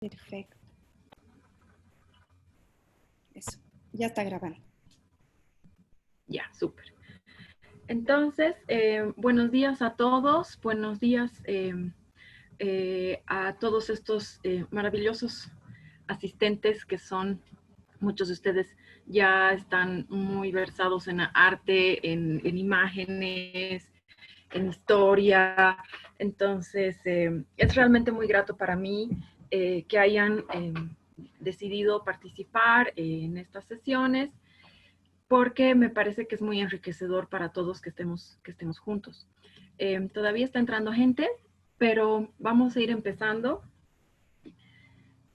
Perfecto. Eso, ya está grabando. Ya, súper. Entonces, buenos días a todos, buenos días a todos estos maravillosos asistentes que son, muchos de ustedes ya están muy versados en arte, en imágenes, en historia. Entonces, es realmente muy grato para mí que hayan decidido participar en estas sesiones, porque me parece que es muy enriquecedor para todos que estemos juntos. Todavía está entrando gente, pero vamos a ir empezando.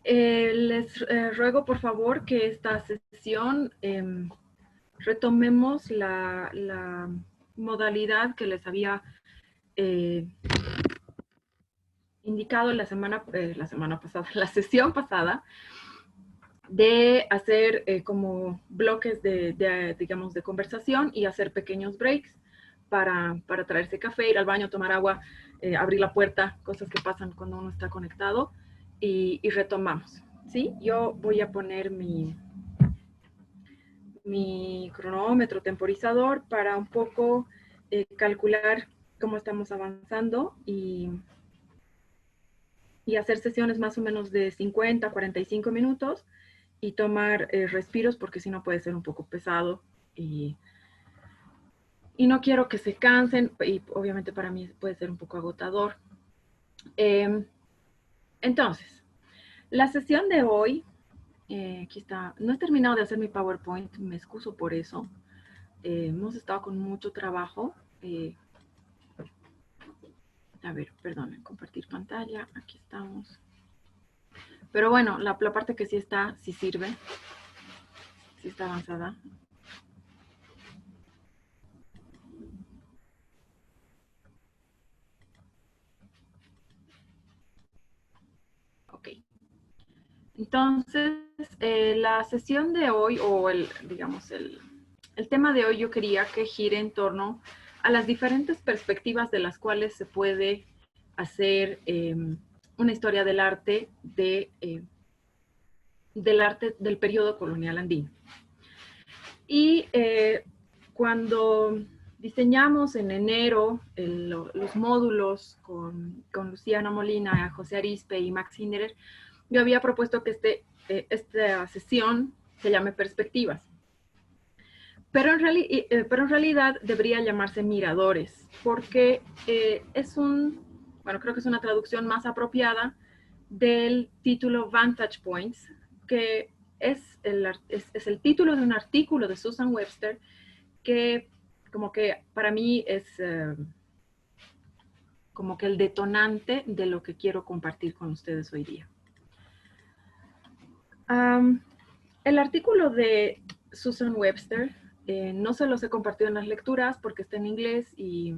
Les ruego por favor que esta sesión retomemos la modalidad que les había indicado la semana pasada, la sesión pasada, de hacer como bloques digamos, de conversación y hacer pequeños breaks para traerse café, ir al baño, tomar agua, abrir la puerta, cosas que pasan cuando uno está conectado, y retomamos, ¿sí? Yo voy a poner mi cronómetro temporizador para un poco calcular cómo estamos avanzando y hacer sesiones más o menos de 50 a 45 minutos y tomar respiros, porque si no puede ser un poco pesado y no quiero que se cansen, y obviamente para mí puede ser un poco agotador. Entonces, la sesión de hoy, aquí está, no he terminado de hacer mi PowerPoint, me excuso por eso. Hemos estado con mucho trabajo. A ver, perdón, compartir pantalla, aquí estamos. Pero bueno, la parte que sí está, sí sirve, sí está avanzada. Ok. Entonces, la sesión de hoy, o digamos, el tema de hoy, yo quería que gire en torno a las diferentes perspectivas de las cuales se puede hacer una historia del arte, del periodo colonial andino. Y cuando diseñamos en enero los módulos con Luciana Molina, José Arispe y Max Hinderer, yo había propuesto que esta sesión se llame Perspectivas. Pero en realidad debería llamarse Miradores, porque creo que es una traducción más apropiada del título Vantage Points, que es el título de un artículo de Susan Webster, que como que para mí es como que el detonante de lo que quiero compartir con ustedes hoy día. El artículo de Susan Webster no se los he compartido en las lecturas porque está en inglés y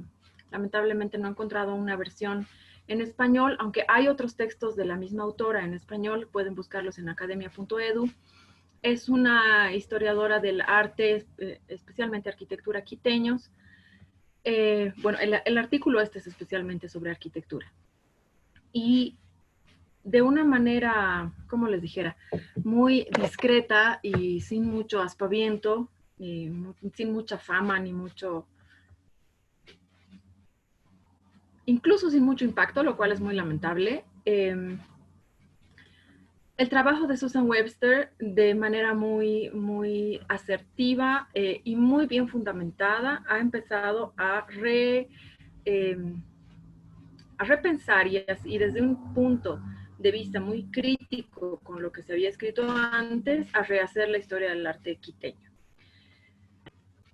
lamentablemente no he encontrado una versión en español, aunque hay otros textos de la misma autora en español, pueden buscarlos en academia.edu. Es una historiadora del arte, especialmente arquitectura, quiteños. Bueno, el artículo este es especialmente sobre arquitectura. Y de una manera, como les dijera, muy discreta y sin mucho aspaviento, sin mucha fama, ni mucho, incluso sin mucho impacto, lo cual es muy lamentable. El trabajo de Susan Webster, de manera muy asertiva y muy bien fundamentada, ha empezado a repensar y desde un punto de vista muy crítico con lo que se había escrito antes, a rehacer la historia del arte quiteño.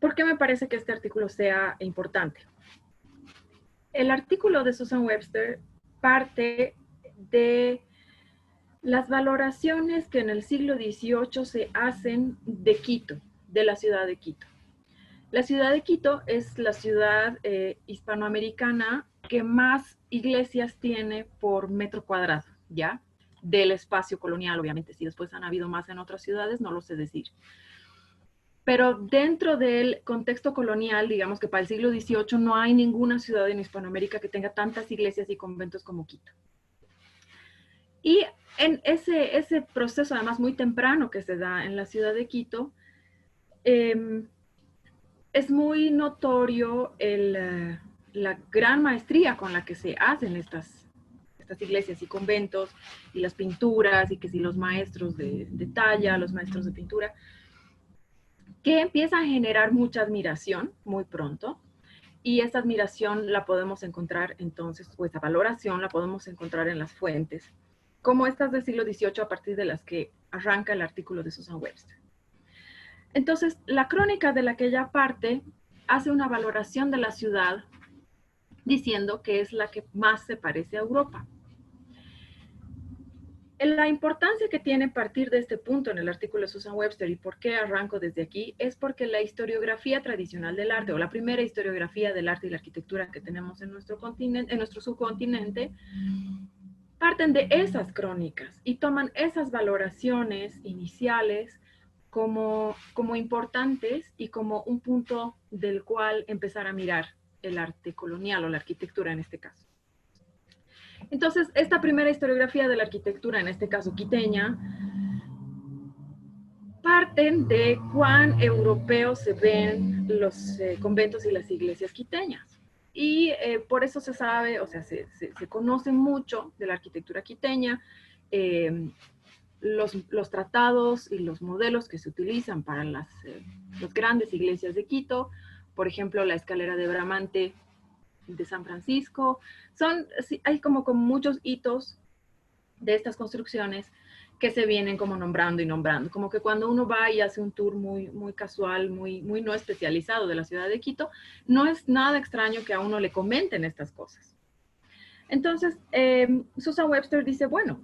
¿Por qué me parece que este artículo sea importante? El artículo de Susan Webster parte de las valoraciones que en el siglo XVIII se hacen de Quito, de la ciudad de Quito. La ciudad de Quito es la ciudad hispanoamericana que más iglesias tiene por metro cuadrado, ¿ya? Del espacio colonial, obviamente. Si después han habido más en otras ciudades, no lo sé decir. Pero dentro del contexto colonial, digamos que para el siglo XVIII no hay ninguna ciudad en Hispanoamérica que tenga tantas iglesias y conventos como Quito. Y en ese proceso, además muy temprano que se da en la ciudad de Quito, es muy notorio la gran maestría con la que se hacen estas iglesias y conventos, y las pinturas, y que si los maestros de talla, los maestros de pintura, que empieza a generar mucha admiración muy pronto. Y esa admiración la podemos encontrar entonces, o esa valoración la podemos encontrar en las fuentes, como estas del siglo XVIII, a partir de las que arranca el artículo de Susan Webster. Entonces, la crónica de la que ella parte hace una valoración de la ciudad diciendo que es la que más se parece a Europa. La importancia que tiene partir de este punto en el artículo de Susan Webster, y por qué arranco desde aquí, es porque la historiografía tradicional del arte, o la primera historiografía del arte y la arquitectura que tenemos en nuestro continente, en nuestro subcontinente, parten de esas crónicas y toman esas valoraciones iniciales como importantes y como un punto del cual empezar a mirar el arte colonial o la arquitectura en este caso. Entonces, esta primera historiografía de la arquitectura, en este caso quiteña, parten de cuán europeos se ven los conventos y las iglesias quiteñas. Y por eso se sabe, o sea, se conoce mucho de la arquitectura quiteña, los tratados y los modelos que se utilizan para las grandes iglesias de Quito, por ejemplo, la escalera de Bramante de San Francisco, hay como muchos hitos de estas construcciones que se vienen como nombrando y nombrando, como que cuando uno va y hace un tour muy, muy casual, muy no especializado de la ciudad de Quito, no es nada extraño que a uno le comenten estas cosas. Entonces, Susan Webster dice, bueno,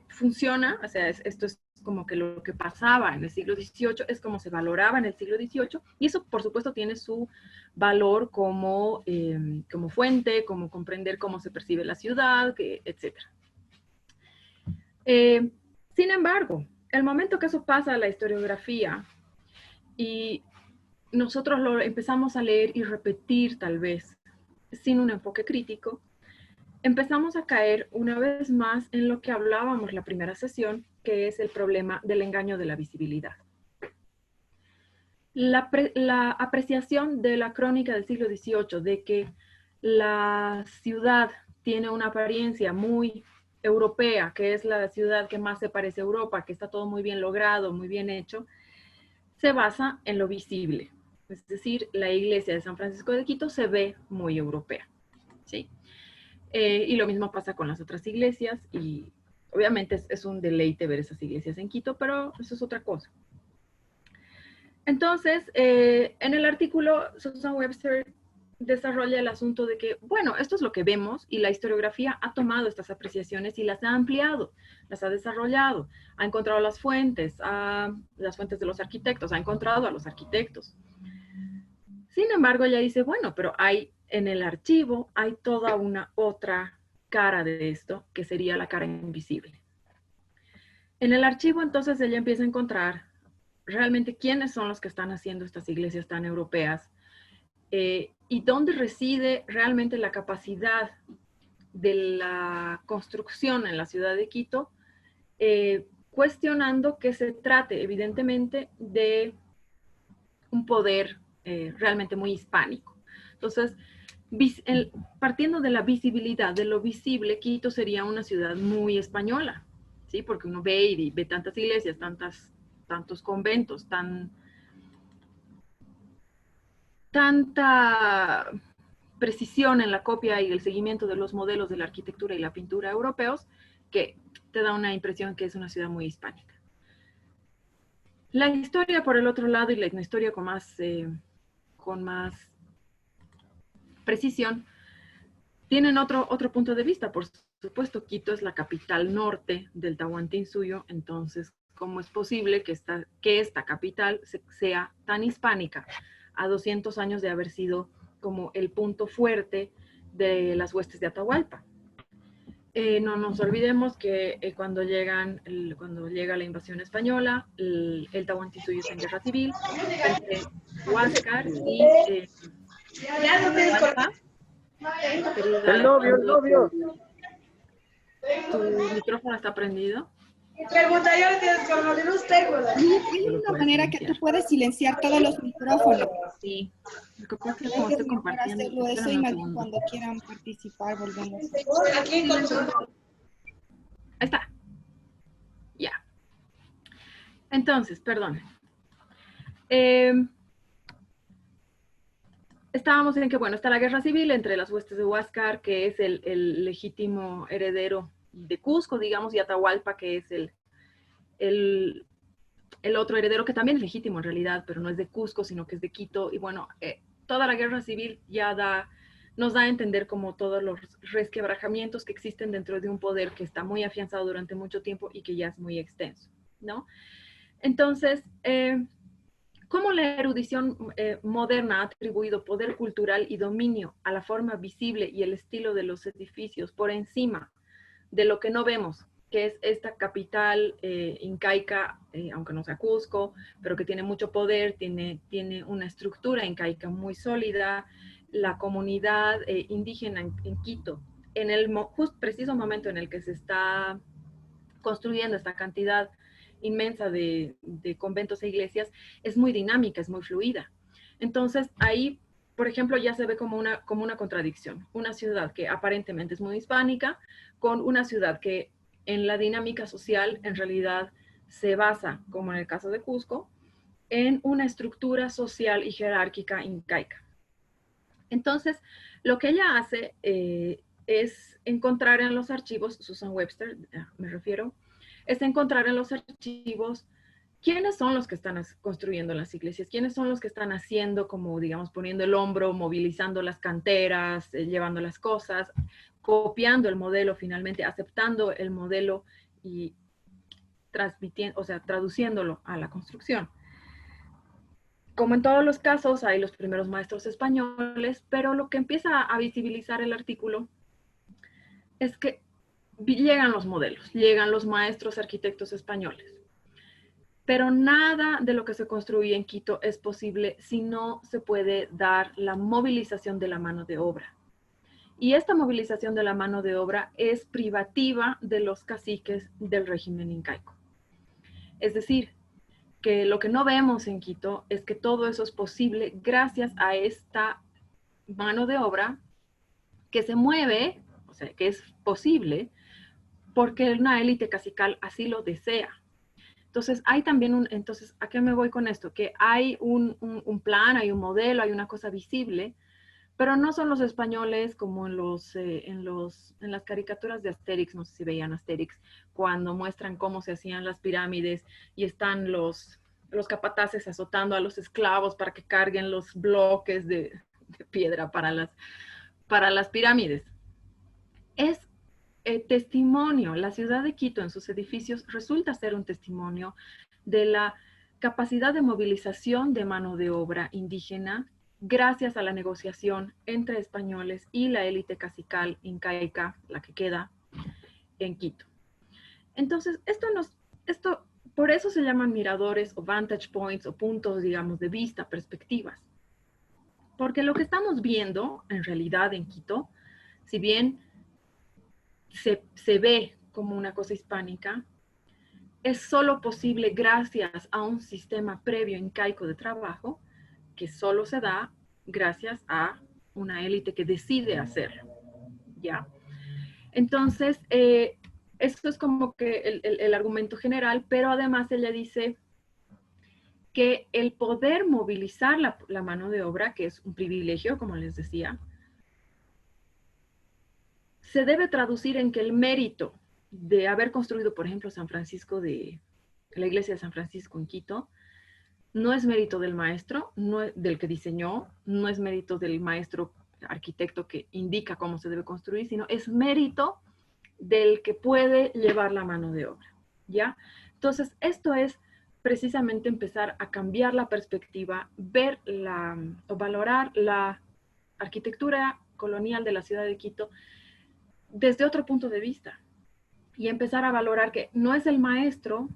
funciona, o sea, esto es como que lo que pasaba en el siglo XVIII es como se valoraba en el siglo XVIII, y eso por supuesto tiene su valor como fuente, como comprender cómo se percibe la ciudad, etc. Sin embargo, el momento que eso pasa a la historiografía y nosotros lo empezamos a leer y repetir tal vez sin un enfoque crítico, empezamos a caer una vez más en lo que hablábamos la primera sesión, que es el problema del engaño de la visibilidad. La apreciación de la crónica del siglo XVIII de que la ciudad tiene una apariencia muy europea, que es la ciudad que más se parece a Europa, que está todo muy bien logrado, muy bien hecho, se basa en lo visible. Es decir, la iglesia de San Francisco de Quito se ve muy europea, ¿sí? Y lo mismo pasa con las otras iglesias, y obviamente es un deleite ver esas iglesias en Quito, pero eso es otra cosa. Entonces, en el artículo, Susan Webster desarrolla el asunto de que, bueno, esto es lo que vemos, y la historiografía ha tomado estas apreciaciones y las ha ampliado, las ha desarrollado, ha encontrado las fuentes de los arquitectos, ha encontrado a los arquitectos. Sin embargo, ella dice, bueno, pero en el archivo hay toda una otra cara de esto, que sería la cara invisible. En el archivo, entonces, ella empieza a encontrar realmente quiénes son los que están haciendo estas iglesias tan europeas, y dónde reside realmente la capacidad de la construcción en la ciudad de Quito, cuestionando que se trate evidentemente de un poder realmente muy hispánico. Entonces, partiendo de la visibilidad, de lo visible, Quito sería una ciudad muy española, ¿sí? Porque uno ve y ve tantas iglesias, tantos conventos, tanta precisión en la copia y el seguimiento de los modelos de la arquitectura y la pintura europeos, que te da una impresión que es una ciudad muy hispánica. La historia, por el otro lado, y la etnohistoria con más precisión, tienen otro punto de vista. Por supuesto, Quito es la capital norte del Tahuantinsuyo, entonces, ¿cómo es posible que esta capital sea tan hispánica a 200 años de haber sido como el punto fuerte de las huestes de Atahualpa? No nos olvidemos que cuando llega la invasión española, el Tahuantinsuyo está en guerra civil entre Huáscar y El novio. ¿Tu micrófono está prendido? Pregunta yo que como de usted, hay Lo una puedes manera que tú silenciar. puedes silenciar todos los micrófonos. Sí. Lo que pasa es que como Creo que es estoy mejor compartiendo, hacerlo eso espérame y un más bien segundo. cuando quieran participar volvemos. Sí, entonces, ahí está. Ya. Entonces, perdón. Eh, estábamos en que, bueno, está la guerra civil entre las huestes de Huáscar, que es el legítimo heredero de Cusco, digamos, y Atahualpa, que es el, el otro heredero, que también es legítimo en realidad, pero no es de Cusco, sino que es de Quito. Y bueno, toda la guerra civil ya nos da a entender como todos los resquebrajamientos que existen dentro de un poder que está muy afianzado durante mucho tiempo y que ya es muy extenso, ¿no? Entonces, ¿cómo la erudición moderna ha atribuido poder cultural y dominio a la forma visible y el estilo de los edificios por encima de lo que no vemos, que es esta capital incaica, aunque no sea Cusco, pero que tiene mucho poder, tiene una estructura incaica muy sólida, la comunidad indígena en Quito, en el preciso momento en el que se está construyendo esta cantidad inmensa de conventos e iglesias, es muy dinámica, es muy fluida. Entonces, ahí, por ejemplo, ya se ve como una contradicción. Una ciudad que aparentemente es muy hispánica, con una ciudad que en la dinámica social en realidad se basa, como en el caso de Cusco, en una estructura social y jerárquica incaica. Entonces, lo que ella hace es encontrar en los archivos, Susan Webster, me refiero, es encontrar en los archivos quiénes son los que están construyendo las iglesias, quiénes son los que están haciendo, como digamos, poniendo el hombro, movilizando las canteras, llevando las cosas, copiando el modelo finalmente, aceptando el modelo y transmitiendo, o sea, traduciéndolo a la construcción. Como en todos los casos, hay los primeros maestros españoles, pero lo que empieza a visibilizar el artículo es que llegan los modelos, llegan los maestros arquitectos españoles, pero nada de lo que se construye en Quito es posible si no se puede dar la movilización de la mano de obra. Y esta movilización de la mano de obra es privativa de los caciques del régimen incaico. Es decir, que lo que no vemos en Quito es que todo eso es posible gracias a esta mano de obra que se mueve, o sea, que es posible, porque una élite cacical así lo desea. Entonces, hay también entonces, ¿a qué me voy con esto? Que hay un plan, hay un modelo, hay una cosa visible, pero no son los españoles como en las caricaturas de Asterix, no sé si veían Asterix, cuando muestran cómo se hacían las pirámides y están los capataces azotando a los esclavos para que carguen los bloques de piedra para las pirámides. Es testimonio, la ciudad de Quito en sus edificios resulta ser un testimonio de la capacidad de movilización de mano de obra indígena gracias a la negociación entre españoles y la élite cacical incaica, la que queda en Quito. Entonces, por eso se llaman miradores o vantage points o puntos, digamos, de vista, perspectivas. Porque lo que estamos viendo en realidad en Quito, si bien se ve como una cosa hispánica, es solo posible gracias a un sistema previo incaico de trabajo que solo se da gracias a una élite que decide hacerlo, ¿ya? Entonces, esto es como que el argumento general, pero además ella dice que el poder movilizar la mano de obra, que es un privilegio, como les decía, se debe traducir en que el mérito de haber construido, por ejemplo, la iglesia de San Francisco en Quito, no es mérito del maestro, no es del que diseñó, no es mérito del maestro arquitecto que indica cómo se debe construir, sino es mérito del que puede llevar la mano de obra, ¿ya? Entonces, esto es precisamente empezar a cambiar la perspectiva, ver o valorar la arquitectura colonial de la ciudad de Quito desde otro punto de vista y empezar a valorar que no es el maestro,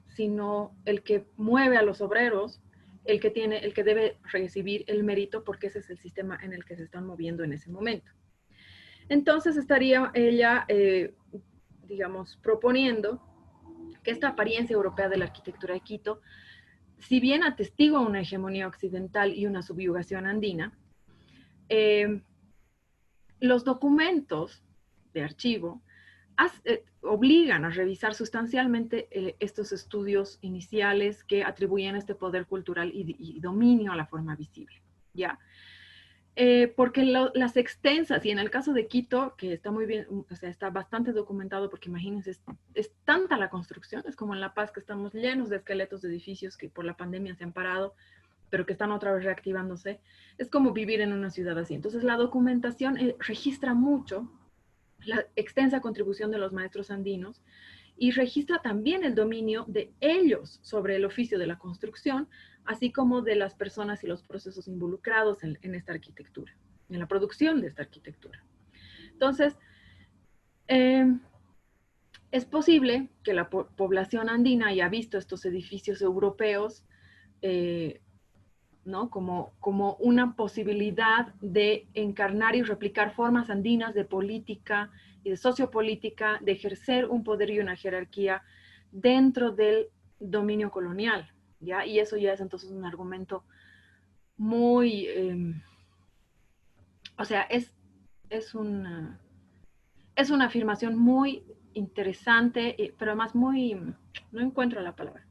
sino el que mueve a los obreros, el que debe recibir el mérito porque ese es el sistema en el que se están moviendo en ese momento. Entonces estaría ella digamos, proponiendo que esta apariencia europea de la arquitectura de Quito, si bien atestigua una hegemonía occidental y una subyugación andina, los documentos de archivo obligan a revisar sustancialmente estos estudios iniciales que atribuyen este poder cultural y dominio a la forma visible, ¿ya? Porque las extensas, y en el caso de Quito, que está muy bien, o sea, está bastante documentado, porque imagínense, es tanta la construcción, es como en La Paz, que estamos llenos de esqueletos de edificios que por la pandemia se han parado, pero que están otra vez reactivándose. Es como vivir en una ciudad así. Entonces, la documentación registra mucho la extensa contribución de los maestros andinos y registra también el dominio de ellos sobre el oficio de la construcción, así como de las personas y los procesos involucrados en esta arquitectura, en la producción de esta arquitectura. Entonces, es posible que la población andina haya visto estos edificios europeos ¿no? como una posibilidad de encarnar y replicar formas andinas de política y de sociopolítica, de ejercer un poder y una jerarquía dentro del dominio colonial, ¿ya? Y eso ya es entonces un argumento muy, o sea, es una afirmación muy interesante, pero además muy, no encuentro la palabra,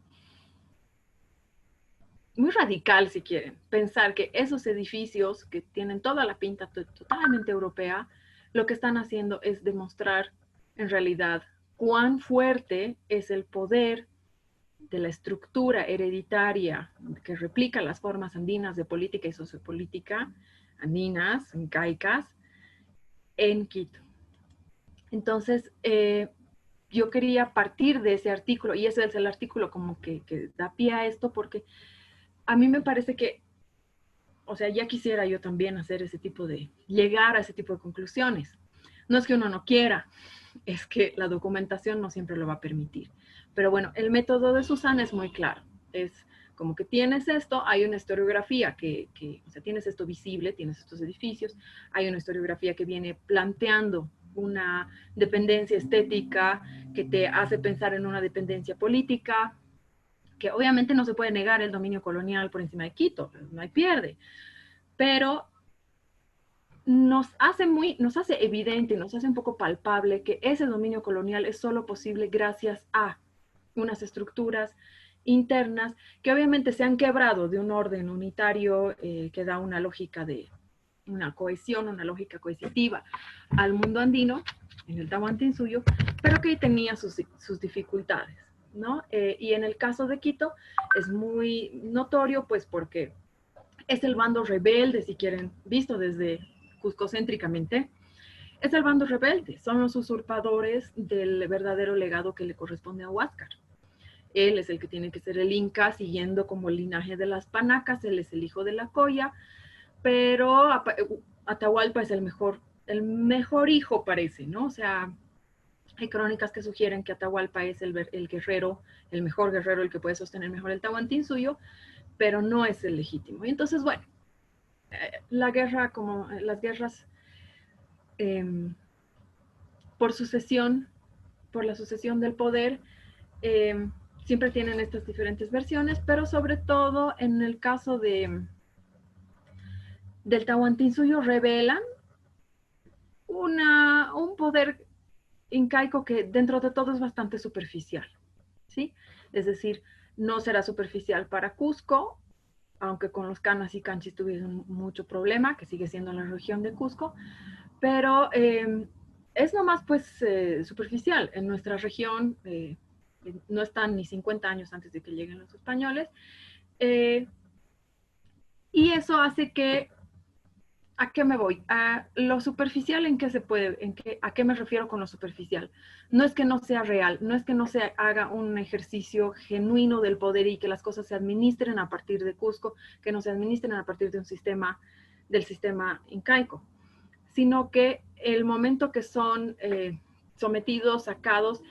muy radical, si quieren, pensar que esos edificios que tienen toda la pinta totalmente europea, lo que están haciendo es demostrar en realidad cuán fuerte es el poder de la estructura hereditaria que replica las formas andinas de política y sociopolítica, andinas, incaicas, en Quito. Entonces, yo quería partir de ese artículo, y ese es el artículo como que da pie a esto, porque a mí me parece que, o sea, ya quisiera yo también hacer ese tipo de, llegar a ese tipo de conclusiones. No es que uno no quiera, es que la documentación no siempre lo va a permitir. Pero bueno, el método de Susana es muy claro. Es como que tienes esto, hay una historiografía o sea, tienes esto visible, tienes estos edificios, hay una historiografía que viene planteando una dependencia estética que te hace pensar en una dependencia política, que obviamente no se puede negar el dominio colonial por encima de Quito, no hay pierde, pero nos hace evidente, nos hace un poco palpable que ese dominio colonial es solo posible gracias a unas estructuras internas que obviamente se han quebrado de un orden unitario que da una lógica de una cohesión, una lógica cohesiva al mundo andino, en el Tahuantinsuyo, pero que tenía sus dificultades, ¿no? Y en el caso de Quito es muy notorio, pues porque es el bando rebelde, si quieren, visto desde cuscocéntricamente, es el bando rebelde, son los usurpadores del verdadero legado que le corresponde a Huáscar. Él es el que tiene que ser el Inca, siguiendo como el linaje de las Panacas, él es el hijo de la Coya, pero Atahualpa es el mejor hijo, parece, ¿no? O sea, hay crónicas que sugieren que Atahualpa es el guerrero, el mejor guerrero, el que puede sostener mejor el Tahuantinsuyo, pero no es el legítimo. Y entonces, bueno, la guerra, como las guerras por sucesión, por la sucesión del poder, siempre tienen estas diferentes versiones, pero sobre todo en el caso del Tahuantinsuyo revelan un poder incaico que dentro de todo es bastante superficial, ¿sí? Es decir, no será superficial para Cusco, aunque con los canas y canchis tuvieron mucho problema, que sigue siendo la región de Cusco, pero es nomás pues superficial. En nuestra región no están ni 50 años antes de que lleguen los españoles, y eso hace que, ¿a qué me voy? A lo superficial en qué se puede, ¿a qué me refiero con lo superficial? No es que no sea real, no es que no se haga un ejercicio genuino del poder y que las cosas se administren a partir de Cusco, que no se administren a partir de del sistema incaico, sino que el momento que son sometidos, sacados,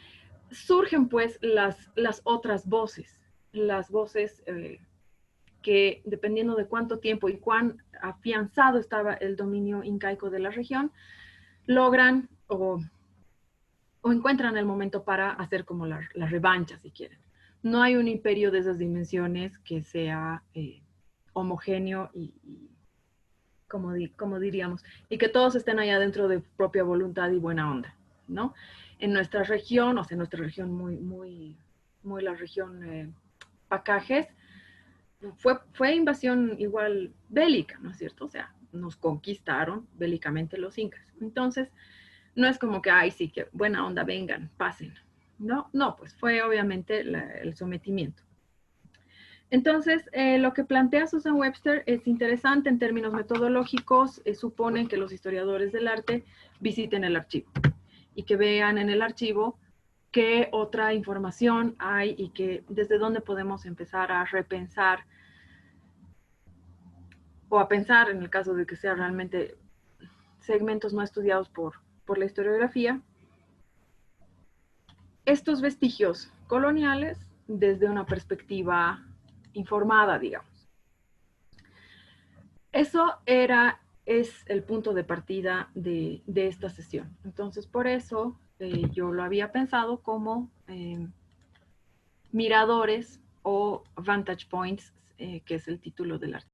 surgen pues las otras voces, las voces que dependiendo de cuánto tiempo y cuán afianzado estaba el dominio incaico de la región, logran o o encuentran el momento para hacer como la revancha, si quieren. No hay un imperio de esas dimensiones que sea homogéneo y como diríamos, y que todos estén allá dentro de propia voluntad y buena onda, ¿no? En nuestra región, o sea, en nuestra región muy la región Pacajes, fue invasión igual bélica, ¿no es cierto? O sea, nos conquistaron bélicamente los incas. Entonces, no es como que, ay, sí, que buena onda, vengan, pasen. No, no, pues fue obviamente el sometimiento. Entonces, lo que plantea Susan Webster es interesante en términos metodológicos. Supone que los historiadores del arte visiten el archivo y que vean en el archivo qué otra información hay y que desde dónde podemos empezar a repensar o a pensar, en el caso de que sea realmente segmentos no estudiados por la historiografía, estos vestigios coloniales desde una perspectiva informada, digamos. Eso es el punto de partida de esta sesión. Entonces, por eso yo lo había pensado como miradores o vantage points, que es el título del artículo.